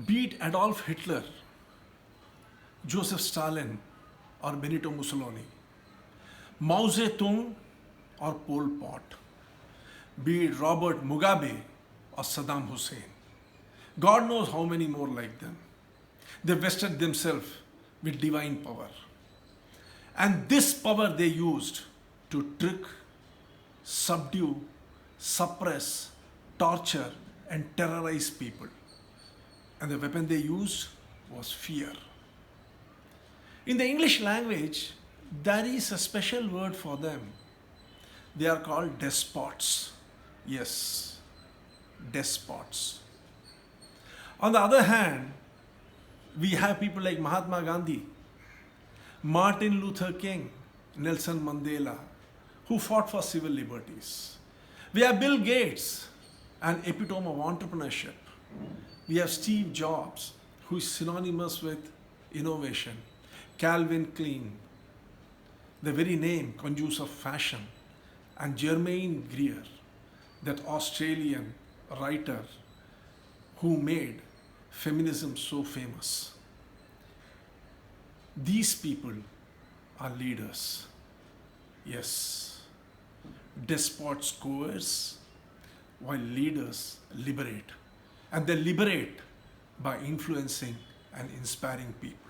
Be it Adolf Hitler, Joseph Stalin, or Benito Mussolini, Mao Zedong or Pol Pot, be it Robert Mugabe or Saddam Hussein. God knows how many more like them. They vested themselves with divine power. And this power they used to trick, subdue, suppress, torture, and terrorize people. And the weapon they used was fear. In the English language, there is a special word for them. They are called despots. Yes, despots. On the other hand, we have people like Mahatma Gandhi, Martin Luther King, Nelson Mandela, who fought for civil liberties. We have Bill Gates, an epitome of entrepreneurship. We have Steve Jobs, who is synonymous with innovation. Calvin Klein, the very name conjures of fashion. And Germaine Greer, that Australian writer who made feminism so famous. These people are leaders. Yes, despots coerce while leaders liberate. And they liberate by influencing and inspiring people.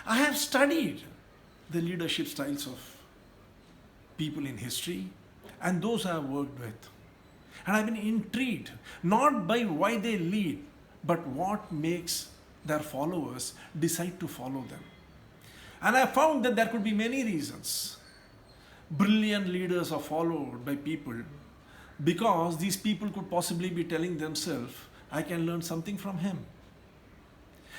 I have studied the leadership styles of people in history and those I have worked with. And I've been intrigued not by why they lead, but what makes their followers decide to follow them. And I found that there could be many reasons. Brilliant leaders are followed by people because these people could possibly be telling themselves, I can learn something from him.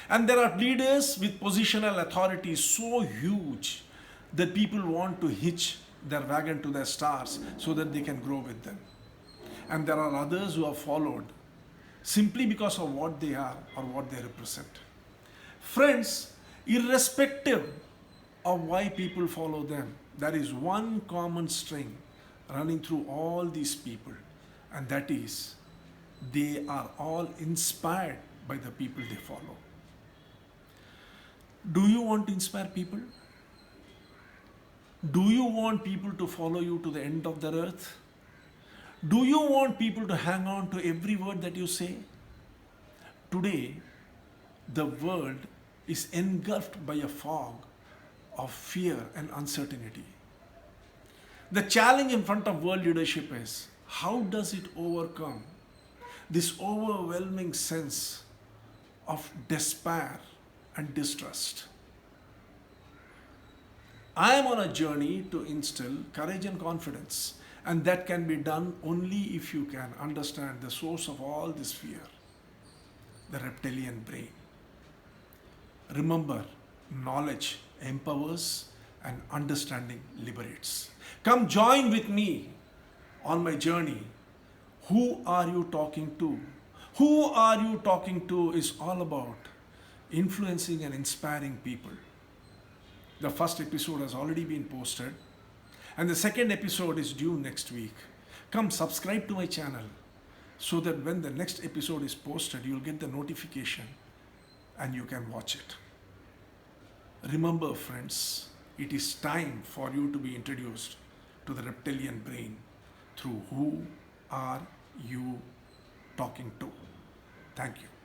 And there are leaders with positional authority so huge that people want to hitch their wagon to their stars so that they can grow with them. And there are others who are followed simply because of what they are or what they represent. Friends, irrespective of why people follow them, there is one common string running through all these people, and that is they are all inspired by the people they follow. Do you want to inspire people? Do you want people to follow you to the end of the earth? Do you want people to hang on to every word that you say? Today, the world is engulfed by a fog of fear and uncertainty. The challenge in front of world leadership is, how does it overcome this overwhelming sense of despair and distrust? I am on a journey to instill courage and confidence, and that can be done only if you can understand the source of all this fear, the reptilian brain. Remember, knowledge empowers and understanding liberates. Come join with me on my journey. Who are you talking to? Who are you talking to is all about influencing and inspiring people. The first episode has already been posted, and the second episode is due next week. Come subscribe to my channel so that when the next episode is posted, you'll get the notification and you can watch it. Remember, friends, it is time for you to be introduced to the reptilian brain through who are you talking to. Thank you.